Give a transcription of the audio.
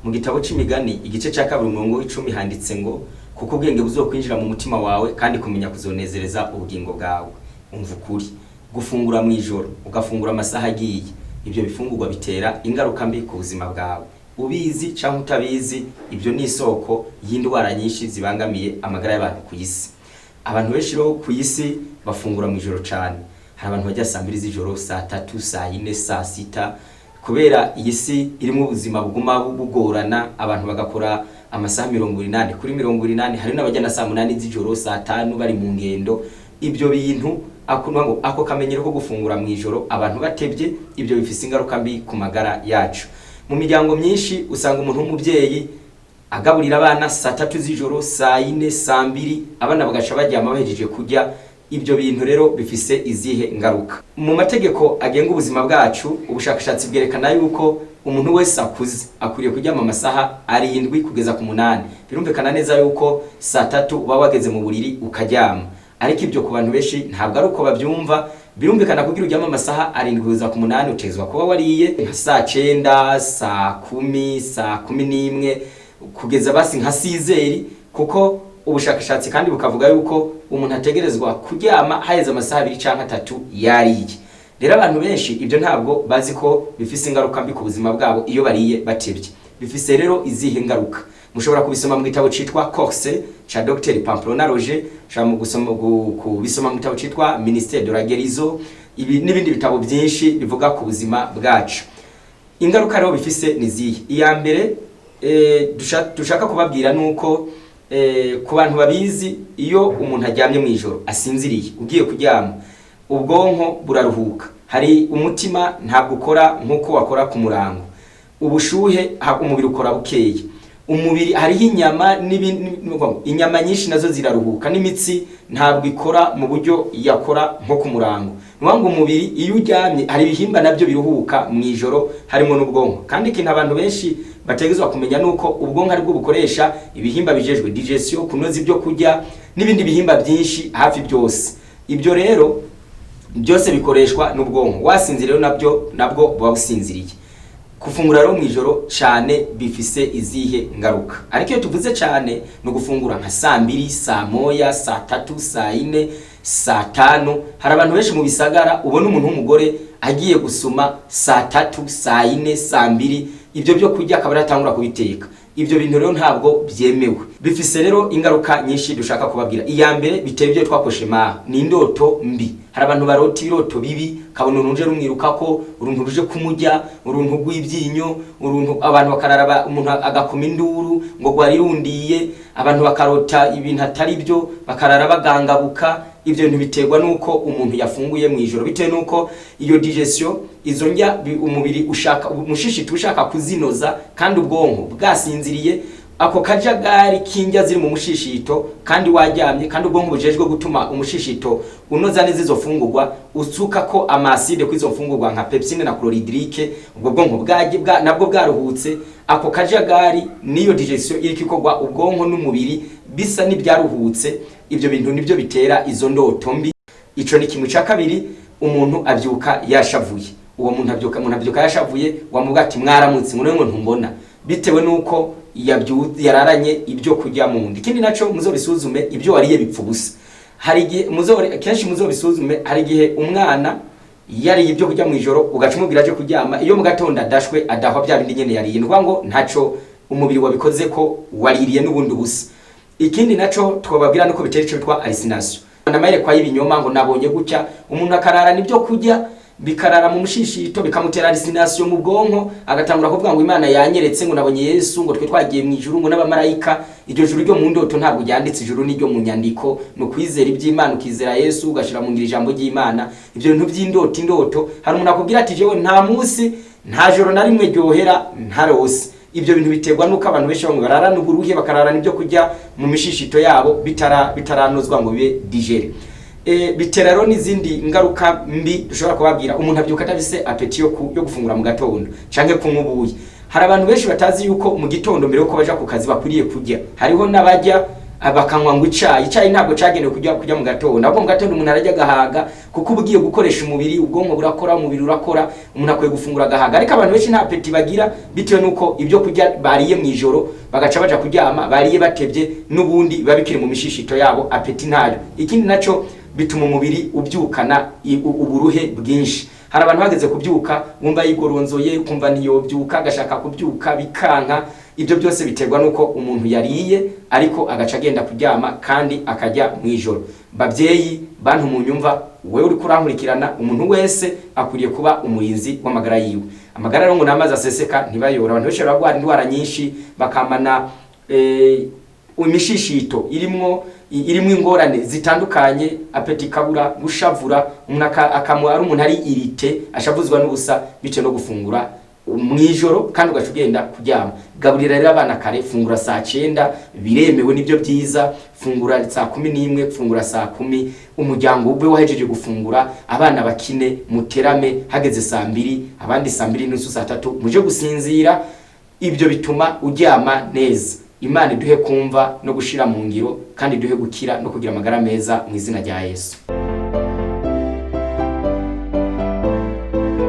mu gitabo c'imigani igice ca 2:10 handitse ngo kuko ubwenge buzokwinjira mu mutima wawe kandi kumenya kuzonezereza ubugingo bwawe. Umva ukuri, gufungura mwijoro ugafungura amasaha agiye, ibyo bifungurwa bitera ingaruka mbi ku buzima bwawe. Ubizi canke utabizi, ibyo ni isoko y'indwara nyinshi zibangamiye amagara y'abantu ku isi. Abantu benshi ro ku isi bafungura mwijoro cane. Hari abantu bajya saa 2 z'ijoro, saa 3, saa 4, saa 6, kubera iyi si irimo ubuzima buguma bugorana. Abantu bagakora amasaha 28 kuri 28, hari n'abajya na saa 8 z'ijoro, saa 5 bari mu ngendo. Ibyo bintu ako kamenyero ko gufungura mwijoro abantu batebye, ibyo bifise ingaruka mbi ku magara yacu. Mu miryango myinshi usanga umuntu w'umubyeyi agaburira abana saa 3 z'ijoro, saa 4, saa 2, abana bagaca baryama bahejeje kurya. Ibyo bintu rero bifise izihe ngaruka? Mu mategeko agenga ubuzima bwacu, ubushakashatsi bwerekana yuko umuntu wese akuze akuriye kuryama amasaha 7 kugeza ku 8. Birumvikana neza yuko saa 3 uba wageze mu buriri ukaryama. Ariko ibyo ku bantu benshi ntabwo ari uko bavyumva. Birumvikana kugira uryama amasaha 7 kugeza ku 8 utezwa kuba wariye nka saa 9, saa 10, saa 11 kugeza basi nka 6, kuko ubushakashatsi kandi bukavuga yuko umuntu ategerezwa kuryama haheze amasaha 2 canke 3 yariye. Rero abantu benshi ibyo ntabwo bazi ko bifise ingaruka mbi ku buzima bwabo iyo bariye batebye. Bifise rero izihe ngaruka? Mushobora kubisoma mu gitabo citwa Corse cha Dr Pamplona Roger, mu gusoma kubisoma mu gitabo citwa Ministère de la Guérison, ibi n'ibindi bitabo byinshi bivuga ku buzima bwacu. Ingaruka rero bifise nizihe? Iya mbere dushaka kubabwira nuko ku bantu babizi, iyo umuntu aryamye mu ijoro asinziriye ugiye kuryama, ubwonko buraruhuka. Hari umutima ntabwo ukora nkuko wakora ku murango. Ubushuhe umubiri ukora bukeye. Umubiri hariho inyama nyinshi nazo ziraruhuka, n'imitsi ntabwo ikora mu buryo yakora nko ku murango. Nuwango umubiri iyo uryamye hari ibihimba nabyo biruhuka mu ijoro, harimo n'ubwonko. Kandi ikintu abantu benshi bategezwa kumenya nuko ubwonko ari bwo bukoresha ibihimba bijejwe digestion, kunoza ibyo kurya n'ibindi bihimba byinshi hafi byose. Ibyo rero byose bikoreshwa n'ubwonko. Wasinzira rero nabwo buba businziriye. Kufungura rero mwijoro cyane bifise izihe ngaruka? Ariko iyo tuvuze cyane no gufungura nka saa 2, saa 1, saa 3, saa 4, saa 5. Hari abantu benshi mu bisagara ubona umuntu w'umugore agiye gusuma saa 3, saa 4, saa 2, ibyo byo kurya akaba atangura kubiteka. Ibyo bintu rero ntabwo byemewe. Bifise rero ingaruka nyinshi dushaka kubabwira. Iya mbere biteye ibyo twakoshema ni indoto mbi. Hari abantu barota ibiroto bibi, kabona urunje rumwirukako, uruntu ruje kumujya, uruntu rw'ibyinyo, uruntu abantu bakararaba, umuntu agakoma induru ngo gwarirundiye, abantu bakarota ibintu atari byo, bakarara bagangabuka. Ibyo bintu biterwa nuko umuntu yafunguye mu ijoro, bitewe nuko iyo digestion izo njya umubiri ushaka umushishito ushaka kuzinoza, kandi ubwonko bwasinziriye. Ako kajagari kinjya ziri mu mushishito kandi waryamye, kandi ubwonko bujejwe gutuma umushishito unoza neza izo fungurwa, usuka ko amaside kwizo fungurwa nka pepsine na chlorhydrique. Ubwo bwonko nabwo bwaruhutse. Ako kajagari niyo digestion iri kikogwa, ubwonko n'umubiri bisa n'ibyaruhutse. Ibyo bintu nibyo bitera izo ndoto mbi. Ico ni kimwe ca kabiri. Umuntu abyuka yashavuye. Uwo muntu abyuka yashavuye, wamubwa ati mwaramutse, ngo ntumbona, bitewe nuko yararanye ibyo kujya mu ndi. Ikindi naco muzobisuzume ibyo wariye bipfubusa. Hari igihe kenshi muzobisuzume, hari igihe umwana yariye ibyo kujya mu ijoro ugaca umubwira aje kuryama, iyo mu gatondo adashwe adahwa bya bindi nyene yariye, ndwa ngo ntaco umubiri wabikoze ko waririye n'ubundi busa. Ikindi naco twababwira nuko bitera ico bitwa hallucination. Ndamaire kwa ibinyoma ngo nabonye gucya, umuntu akarara nibyo kujya bikarara mu mushishito bikamutera hallucination mu bwonko, agatangura kuvuga ngo Imana yanyeretse, ngo nabonye Yesu, ngo twe twagiye mu ijuru, ngo n'abamarayika. Iryo juru ryo mu ndoto ntabwo ryanditse, ijuru n'iryo mu nyandiko. No kwizera iby'Imana, ukizera Yesu, ugashira mu ngira ijambo ry'Imana. Ibyo bintu by'indoto hari umuntu akubwira ati jewe nta munsi nta joro na rimwe ryohera ntarose. Ibyo bintu biterwa nuko abantu benshi bamwe barara n'uburuhe, bakarara n'ibyo kujya mu mishishito yabo bitaranozwa ngo bibe digere. Bitera rero n'izindi ngaruka mbi dushobora kubabwira. Umuntu abyuka atafise appetite yo gufungura mu gatondo canke kunyubuye. Hari abantu benshi batazi yuko mu gitondo mbere yo ko baja ku kazi bakwiriye kurya. Hariho n'abajya abakanywa ngo icayi ntabwo cagenewe kujya mu gatondo, ahubwo mu gatondo umuntu arajya gahaga kuko ubugiye gukoresha umubiri, ubwonko burakora, umubiri urakora, umuntu akwiye gufungura gahaga. Ariko abantu benshi nta apeti bagira bitewe nuko ibyo kurya bariye mwijoro bagaca baja kuryama bariye batevye, nubundi babikire mu mishishito yabo, apeti ntayo. Ikindi naco bituma umubiri ubyukana uburuhe bwinshi. Hari abantu bageze kubyuka wumva yigoronzoye, kumva ntiyobyuka, agashaka kubyuka bikanka. Ibyo byose biterwa nuko umuntu yariye ariko agaca agenda kuryama kandi akajya mwijoro. Bavyeyi bantu munyumva, wewe uri kurankurikirana, umuntu wese akwiriye kuba umurinzi w'amagara yiwe. Amagara rero ngo namazi aseseka ntibayora. Abantu benshi baragwara indwara nyinshi bakamana imishishito irimwo ingorane zitandukanye, apeti kabura, gushavura, umuntu ari umuntu ari irite, ashavuzwa n'ubusa bice no gufungura mwijoro kandi ugacugenda kuryama. Gaburira rero abana kare, fungura saa 9 biremewe nibyo byiza, fungura saa 11, fungura saa 10, umuryango ube wahejeje gufungura, abana bakine, muterame, hageze saa 2, abandi saa 2 n'usu saa 3 muje gusinzira. Ibyo bituma uryama neza. Imana iduhe kumva no gushira mu ngiro kandi duhe gukira no kugira amagara meza mu izina rya Yesu.